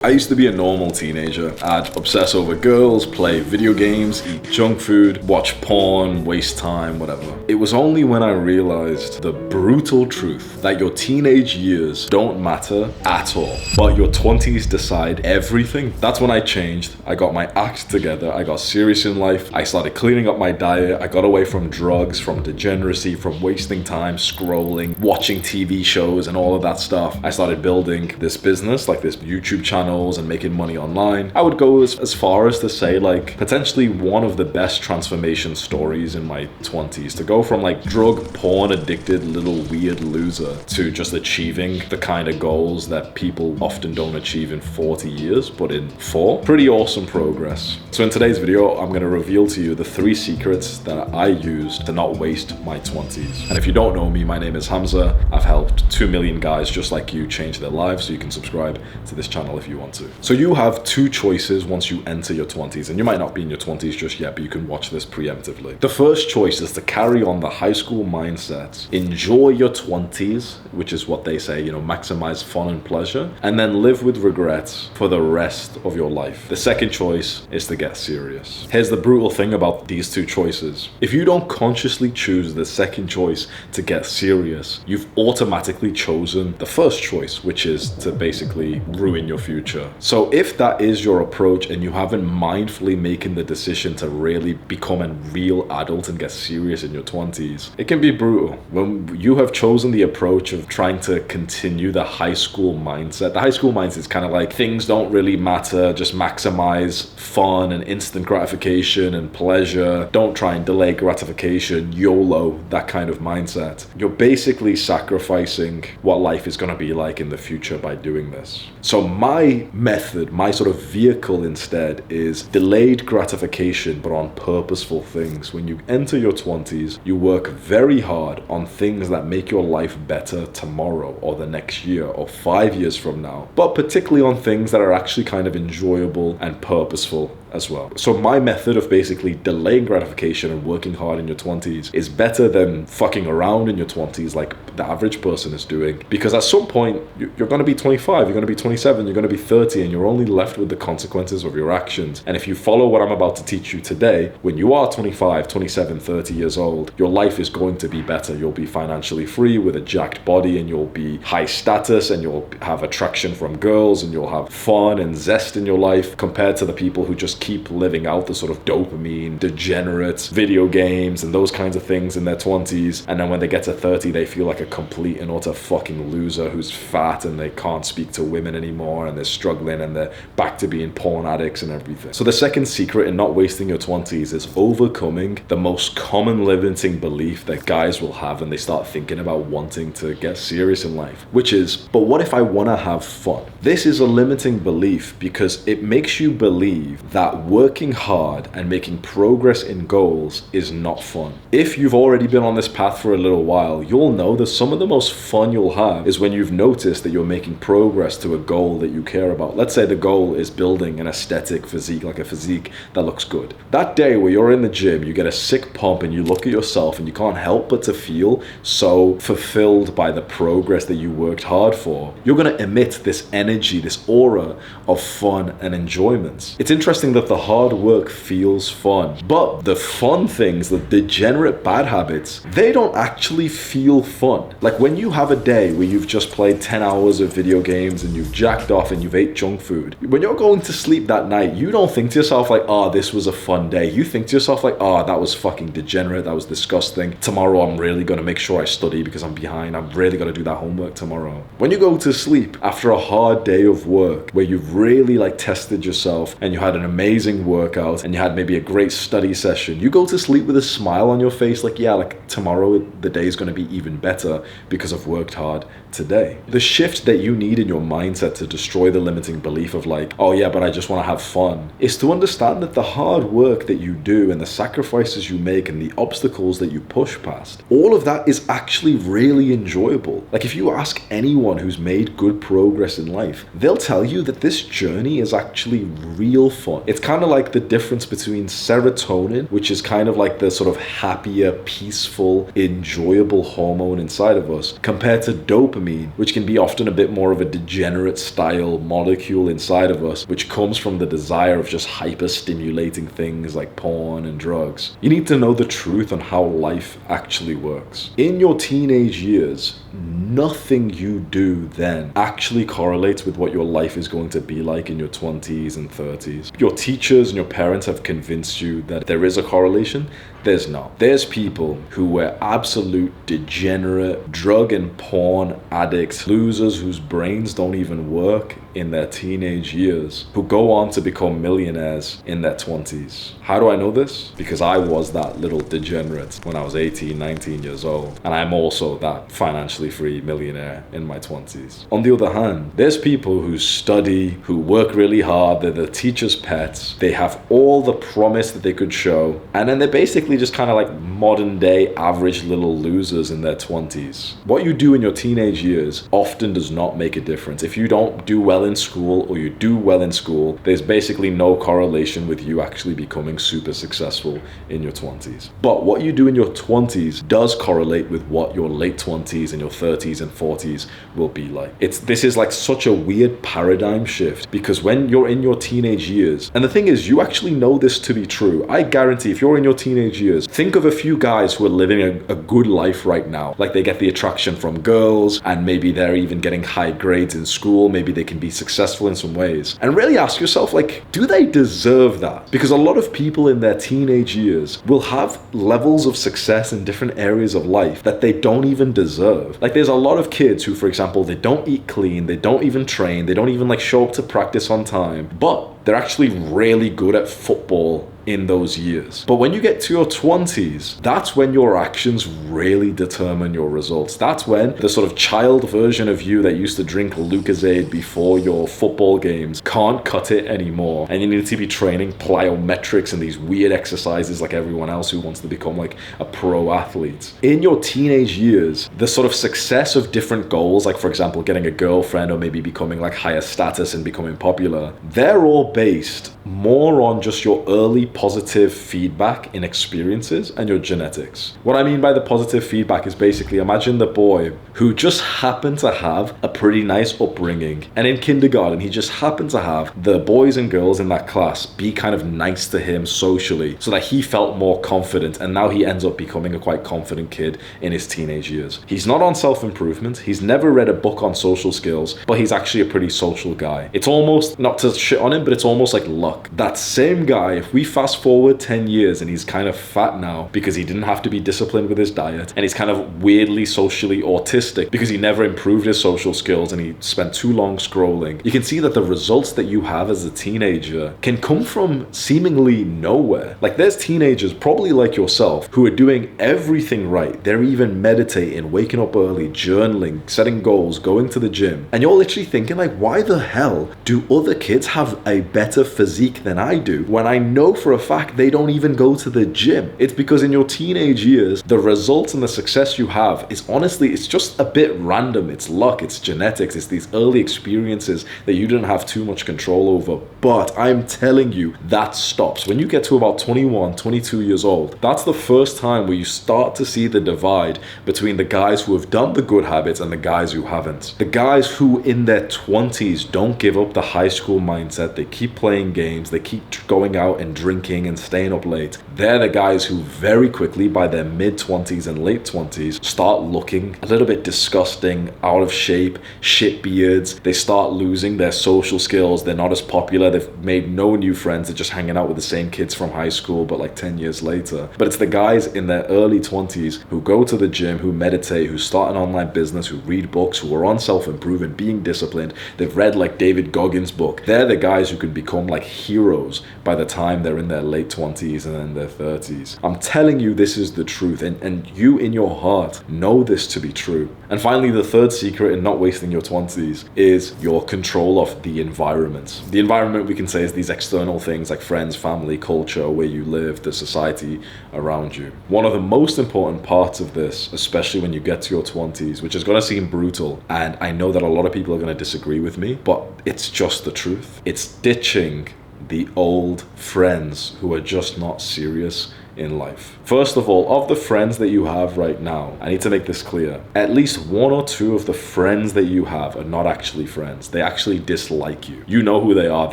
I used to be a normal teenager. I'd obsess over girls, play video games, eat junk food, watch porn, waste time, whatever. It was only when I realized the brutal truth that your teenage years don't matter at all, but your 20s decide everything. That's when I changed. I got my act together. I got serious in life. I started cleaning up my diet. I got away from drugs, from degeneracy, from wasting time, scrolling, watching TV shows and all of that stuff. I started building this business, like this YouTube channel, and making money online. I would go as far as to say, like, potentially one of the best transformation stories in my 20s, to go from like drug porn addicted little weird loser to just achieving the kind of goals that people often don't achieve in 40 years, but in 4. Pretty awesome progress. So in today's video, I'm going to reveal to you the 3 secrets that I used to not waste my 20s. And if you don't know me, my name is Hamza. I've helped 2 million guys just like you change their lives, so you can subscribe to this channel if you want to. So you have 2 choices once you enter your 20s, and you might not be in your 20s just yet, but you can watch this preemptively. The first choice is to carry on the high school mindset, enjoy your 20s, which is what they say, maximize fun and pleasure, and then live with regrets for the rest of your life. The second choice is to get serious. Here's the brutal thing about these 2 choices. If you don't consciously choose the second choice to get serious, you've automatically chosen the first choice, which is to basically ruin your future. So if that is your approach and you haven't mindfully making the decision to really become a real adult and get serious in your 20s, it can be brutal. When you have chosen the approach of trying to continue the high school mindset, the high school mindset is kind of like things don't really matter, just maximize fun and instant gratification and pleasure, don't try and delay gratification, YOLO, that kind of mindset. You're basically sacrificing what life is going to be like in the future by doing this. So my method, my sort of vehicle instead, is delayed gratification but on purposeful things. When you enter your 20s, you work very hard on things that make your life better tomorrow or the next year or 5 years from now, but particularly on things that are actually kind of enjoyable and purposeful as well. So my method of basically delaying gratification and working hard in your 20s is better than fucking around in your 20s like the average person is doing, because at some point you're going to be 25, you're going to be 27, you're going to be 30, and you're only left with the consequences of your actions. And if you follow what I'm about to teach you today, when you are 25, 27, 30 years old, your life is going to be better. You'll be financially free with a jacked body, and you'll be high status, and you'll have attraction from girls, and you'll have fun and zest in your life, compared to the people who just keep living out the sort of dopamine, degenerates, video games, and those kinds of things in their 20s. And then when they get to 30, they feel like a complete and utter fucking loser who's fat and they can't speak to women anymore, and they're struggling, and they're back to being porn addicts and everything. So the second secret in not wasting your 20s is overcoming the most common limiting belief that guys will have when they start thinking about wanting to get serious in life, which is, but what if I want to have fun? This is a limiting belief because it makes you believe that working hard and making progress in goals is not fun. If you've already been on this path for a little while, you'll know that some of the most fun you'll have is when you've noticed that you're making progress to a goal that you care about. Let's say the goal is building an aesthetic physique, like a physique that looks good. That day where you're in the gym, you get a sick pump and you look at yourself and you can't help but to feel so fulfilled by the progress that you worked hard for. You're going to emit this energy, this aura of fun and enjoyment. It's interesting that the hard work feels fun, but the fun things, the degenerate bad habits, they don't actually feel fun. Like when you have a day where you've just played 10 hours of video games and you've jacked off and you've ate junk food, when you're going to sleep that night, you don't think to yourself like, oh, this was a fun day. You think to yourself like, oh, that was fucking degenerate, that was disgusting. Tomorrow I'm really going to make sure I study because I'm behind. I'm really going to do that homework tomorrow. When you go to sleep after a hard day of work where you've really like tested yourself and you had an amazing workout and you had maybe a great study session, you go to sleep with a smile on your face like, yeah, like tomorrow the day is going to be even better because I've worked hard today. The shift that you need in your mindset to destroy the limiting belief of like, oh yeah, but I just want to have fun, is to understand that the hard work that you do and the sacrifices you make and the obstacles that you push past, all of that is actually really enjoyable. Like if you ask anyone who's made good progress in life, they'll tell you that this journey is actually real fun. It's kind of like the difference between serotonin, which is kind of like the sort of happier, peaceful, enjoyable hormone inside of us, compared to dopamine, dopamine, which can be often a bit more of a degenerate style molecule inside of us, which comes from the desire of just hyper stimulating things like porn and drugs. You need to know the truth on how life actually works. In your teenage years, nothing you do then actually correlates with what your life is going to be like in your 20s and 30s. Your teachers and your parents have convinced you that there is a correlation. There's not. There's people who were absolute degenerate, drug and porn addicts, losers whose brains don't even work in their teenage years, who go on to become millionaires in their 20s. How do I know this? Because I was that little degenerate when I was 18, 19 years old, and I'm also that financially free millionaire in my 20s. On the other hand, there's people who study, who work really hard, they're the teacher's pets, they have all the promise that they could show, and then they're basically just kind of like modern day average little losers in their 20s. What you do in your teenage years often does not make a difference. If you don't do well in school or you do well in school, there's basically no correlation with you actually becoming super successful in your 20s. But what you do in your 20s does correlate with what your late 20s and your 30s and 40s will be like. This is like such a weird paradigm shift, because when you're in your teenage years, and the thing is, you actually know this to be true. I guarantee if you're in your teenage years, think of a few guys who are living a good life right now. Like they get the attraction from girls, and maybe they're even getting high grades in school. Maybe they can be successful in some ways. And really ask yourself, like, do they deserve that? Because a lot of people in their teenage years will have levels of success in different areas of life that they don't even deserve. Like there's a lot of kids who, for example, they don't eat clean, they don't even train, they don't even like show up to practice on time, but they're actually really good at football in those years. But when you get to your 20s, that's when your actions really determine your results. That's when the sort of child version of you that used to drink Lucozade before your football games can't cut it anymore, and you need to be training plyometrics and these weird exercises like everyone else who wants to become like a pro athlete. In your teenage years, the sort of success of different goals, like for example getting a girlfriend or maybe becoming like higher status and becoming popular, they're all based more on just your early positive feedback in experiences and your genetics. What I mean by the positive feedback is basically, imagine the boy who just happened to have a pretty nice upbringing, and in kindergarten he just happened to have the boys and girls in that class be kind of nice to him socially so that he felt more confident, and now he ends up becoming a quite confident kid in his teenage years. He's not on self-improvement, he's never read a book on social skills, but he's actually a pretty social guy. It's almost, not to shit on him, but it's almost like luck. That same guy, if we fast forward 10 years and he's kind of fat now because he didn't have to be disciplined with his diet, and he's kind of weirdly socially autistic because he never improved his social skills and he spent too long scrolling, you can see that the results that you have as a teenager can come from seemingly nowhere. Like there's teenagers probably like yourself who are doing everything right. They're even meditating, waking up early, journaling, setting goals, going to the gym, and you're literally thinking like, why the hell do other kids have a better physique than I do when I know for a fact they don't even go to the gym? It's because in your teenage years, the results and the success you have is honestly, it's just a bit random. It's luck, it's genetics, it's these early experiences that you didn't have too much control over. But I'm telling you, that stops. When you get to about 21, 22 years old, that's the first time where you start to see the divide between the guys who have done the good habits and the guys who haven't. The guys who in their 20s don't give up the high school mindset, they keep playing games, they keep going out and drinking and staying up late. They're the guys who very quickly by their mid-20s and late 20s start looking a little bit disgusting, out of shape, shit beards. They start losing their social skills. They're not as popular. They've made no new friends. They're just hanging out with the same kids from high school, but like 10 years later. But it's the guys in their early 20s who go to the gym, who meditate, who start an online business, who read books, who are on self-improvement, being disciplined. They've read like David Goggins' book. They're the guys who can become like heroes by the time they're in their late 20s and then their 30s. I'm telling you, this is the truth, and you in your heart know this to be true. And finally, the third secret in not wasting your 20s is your control of the environment. The environment, we can say, is these external things like friends, family, culture, where you live, the society around you. One of the most important parts of this, especially when you get to your 20s, which is going to seem brutal, and I know that a lot of people are going to disagree with me, but it's just the truth. It's ditching the old friends who are just not serious in life. First of all, of the friends that you have right now, I need to make this clear. At least one or two of the friends that you have are not actually friends. They actually dislike you. You know who they are.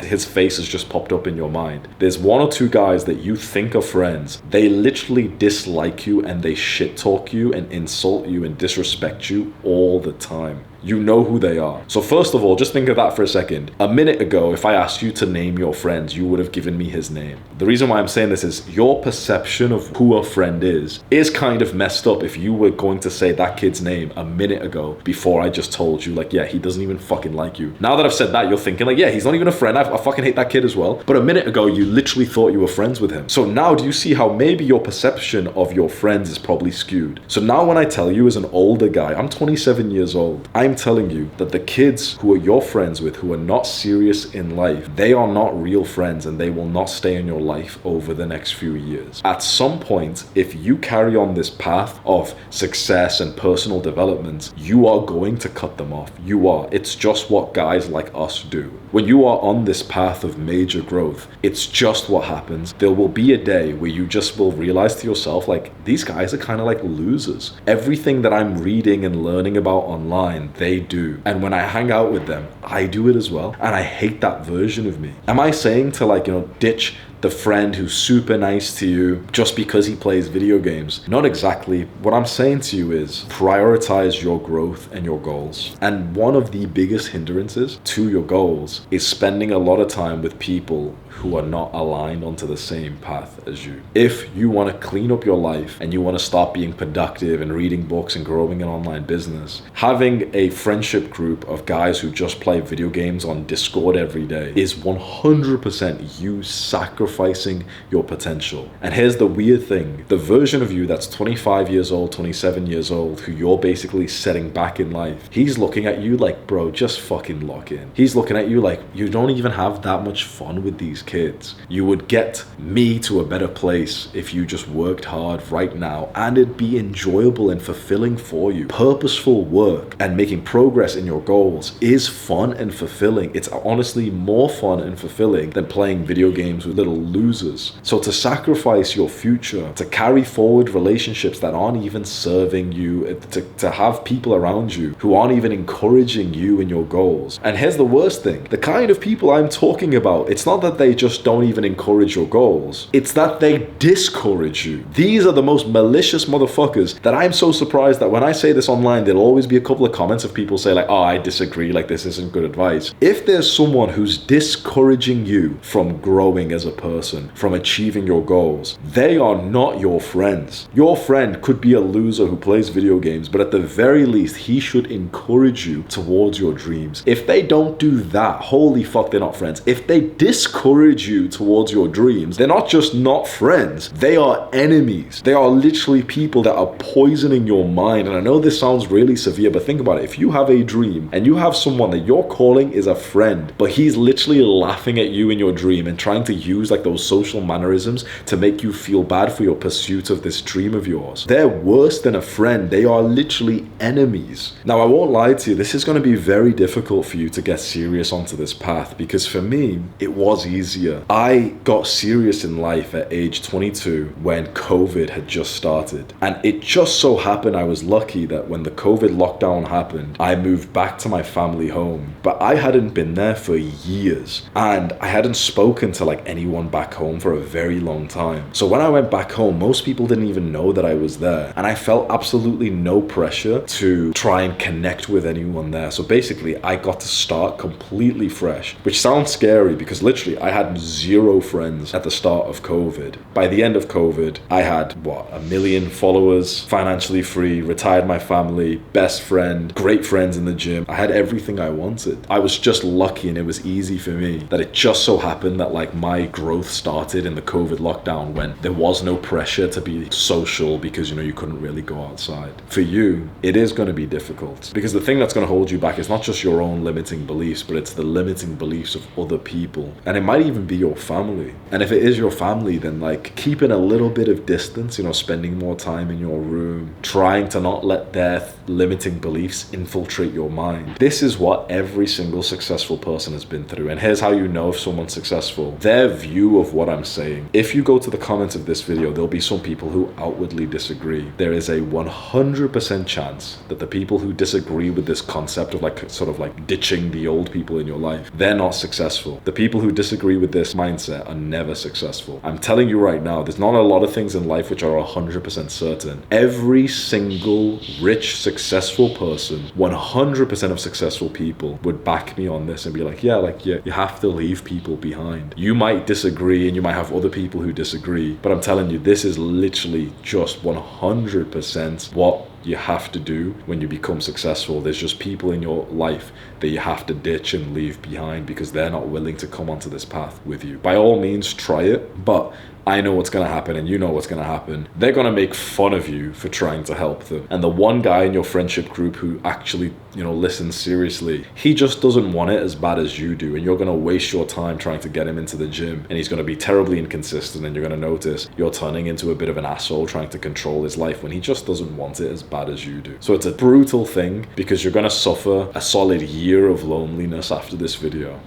His face has just popped up in your mind. There's one or two guys that you think are friends. They literally dislike you and they shit talk you and insult you and disrespect you all the time. You know who they are. So first of all, just think of that for a second. A minute ago, if I asked you to name your friends, you would have given me his name. The reason why I'm saying this is your perception of who a friend is kind of messed up if you were going to say that kid's name a minute ago before I just told you, like, yeah, he doesn't even fucking like you. Now that I've said that, you're thinking like, yeah, he's not even a friend. I fucking hate that kid as well. But a minute ago, you literally thought you were friends with him. So now do you see how maybe your perception of your friends is probably skewed? So now when I tell you as an older guy, I'm 27 years old, I'm telling you that the kids who are your friends with, who are not serious in life, they are not real friends and they will not stay in your life over the next few years. At some point, if you carry on this path of success and personal development, you are going to cut them off. You are. It's just what guys like us do. When you are on this path of major growth, it's just what happens. There will be a day where you just will realize to yourself, like, these guys are kind of like losers. Everything that I'm reading and learning about online, they do. And when I hang out with them, I do it as well. And I hate that version of me. Am I saying to, like, ditch the friend who's super nice to you just because he plays video games? Not exactly. What I'm saying to you is prioritize your growth and your goals. And one of the biggest hindrances to your goals is spending a lot of time with people who are not aligned onto the same path as you. If you want to clean up your life and you want to start being productive and reading books and growing an online business, having a friendship group of guys who just play video games on Discord every day is 100% you sacrificing your potential. And here's the weird thing. The version of you that's 25 years old, 27 years old, who you're basically setting back in life, he's looking at you like, bro, just fucking lock in. He's looking at you like, you don't even have that much fun with these kids. You would get me to a better place if you just worked hard right now, and it'd be enjoyable and fulfilling for you. Purposeful work and making progress in your goals is fun and fulfilling. It's honestly more fun and fulfilling than playing video games with little losers. So to sacrifice your future, to carry forward relationships that aren't even serving you, to have people around you who aren't even encouraging you in your goals. And here's the worst thing. The kind of people I'm talking about, it's not that they just don't even encourage your goals. It's that they discourage you. These are the most malicious motherfuckers that I'm so surprised that when I say this online, there'll always be a couple of comments of people say like, oh, I disagree, like this isn't good advice. If there's someone who's discouraging you from growing as a person, from achieving your goals, they are not your friends. Your friend could be a loser who plays video games, but at the very least, he should encourage you towards your dreams. If they don't do that, holy fuck, they're not friends. If they discourage you towards your dreams, they're not just not friends, they are enemies. They are literally people that are poisoning your mind. And I know this sounds really severe, but think about it. If you have a dream and you have someone that you're calling is a friend, but he's literally laughing at you in your dream and trying to use like those social mannerisms to make you feel bad for your pursuit of this dream of yours, they're worse than a friend. They are literally enemies. Now, I won't lie to you, this is going to be very difficult for you to get serious onto this path, because for me, it was easier. I got serious in life at age 22 when COVID had just started. And it just so happened I was lucky that when the COVID lockdown happened, I moved back to my family home. But I hadn't been there for years, and I hadn't spoken to like anyone back home for a very long time. So when I went back home, most people didn't even know that I was there. And I felt absolutely no pressure to try and connect with anyone there. So basically, I got to start completely fresh, which sounds scary because literally I had zero friends at the start of COVID. By the end of COVID, I had, 1 million followers, financially free, retired my family, best friend, great friends in the gym. I had everything I wanted. I was just lucky, and it was easy for me that it just so happened that like my growth started in the COVID lockdown when there was no pressure to be social because, you couldn't really go outside. For you, it is going to be difficult because the thing that's going to hold you back is not just your own limiting beliefs, but it's the limiting beliefs of other people. And it might even be your family. And if it is your family, then like keeping a little bit of distance, spending more time in your room, trying to not let their limiting beliefs infiltrate your mind. This is what every single successful person has been through. And here's how you know if someone's successful. Their view view of what I'm saying. If you go to the comments of this video, there'll be some people who outwardly disagree. There is a 100% chance that the people who disagree with this concept of like sort of like ditching the old people in your life, they're not successful. The people who disagree with this mindset are never successful. I'm telling you right now, there's not a lot of things in life which are 100% certain. Every single rich, successful person, 100% of successful people would back me on this and be like, yeah, you have to leave people behind. You might disagree and you might have other people who disagree, but I'm telling you, this is literally just 100% what you have to do when you become successful. There's just people in your life that you have to ditch and leave behind because they're not willing to come onto this path with you. By all means, try it, but I know what's going to happen and you know what's going to happen. They're going to make fun of you for trying to help them. And the one guy in your friendship group who actually, listens seriously, he just doesn't want it as bad as you do. And you're going to waste your time trying to get him into the gym. And he's going to be terribly inconsistent. And you're going to notice you're turning into a bit of an asshole trying to control his life when he just doesn't want it as bad as you do. So it's a brutal thing because you're going to suffer a solid year of loneliness after this video.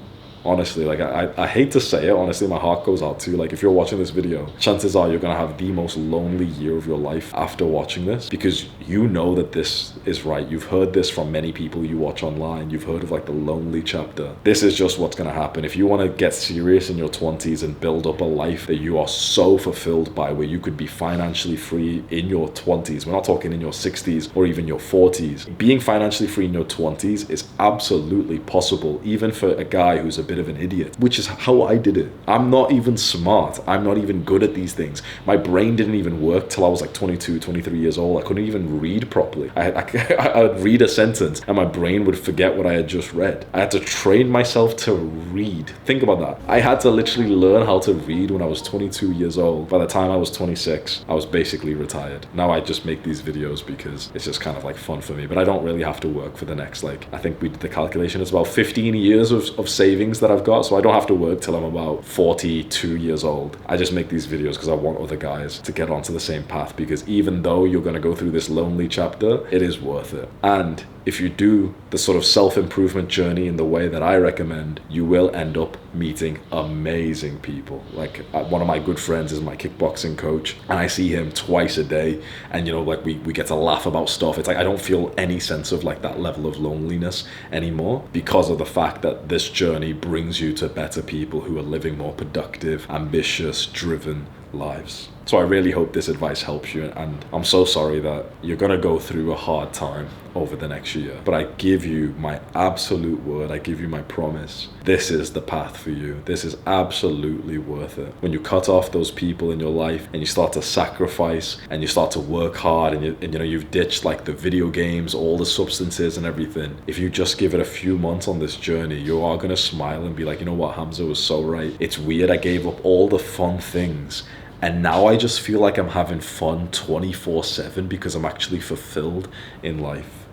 Honestly, like I hate to say it, honestly, my heart goes out to you. Like if you're watching this video, chances are you're gonna have the most lonely year of your life after watching this because you know that this is right. You've heard this from many people you watch online. You've heard of like the lonely chapter. This is just what's gonna happen. If you wanna get serious in your 20s and build up a life that you are so fulfilled by, where you could be financially free in your 20s, we're not talking in your 60s or even your 40s. Being financially free in your 20s is absolutely possible, even for a guy who's a bit of an idiot, which is how I did it. I'm not even smart. I'm not even good at these things. My brain didn't even work till I was like 22, 23 years old. I couldn't even read properly. I'd read a sentence and my brain would forget what I had just read. I had to train myself to read. Think about that. I had to literally learn how to read when I was 22 years old. By the time I was 26, I was basically retired. Now I just make these videos because it's just kind of like fun for me, but I don't really have to work for the next, I think we did the calculation, it's about 15 years of savings that I've got, so I don't have to work till I'm about 42 years old. I just make these videos because I want other guys to get onto the same path, because even though you're going to go through this lonely chapter, it is worth it. And if you do the sort of self-improvement journey in the way that I recommend, you will end up meeting amazing people. Like one of my good friends is my kickboxing coach, and I see him twice a day, and we get to laugh about stuff. It's like I don't feel any sense of like that level of loneliness anymore because of the fact that this journey brings you to better people who are living more productive, ambitious, driven lives. So I really hope this advice helps you, and I'm so sorry that you're gonna go through a hard time over the next year, but I give you my absolute word, I give you my promise, this is the path for you. This is absolutely worth it. When you cut off those people in your life and you start to sacrifice and you start to work hard, and you've ditched like the video games, all the substances and everything, if you just give it a few months on this journey, you are gonna smile and be like, you know what, Hamza was so right. It's weird, I gave up all the fun things, and now I just feel like I'm having fun 24/7 because I'm actually fulfilled in life.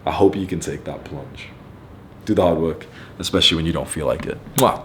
I hope you can take that plunge. Do the hard work, especially when you don't feel like it. Mwah.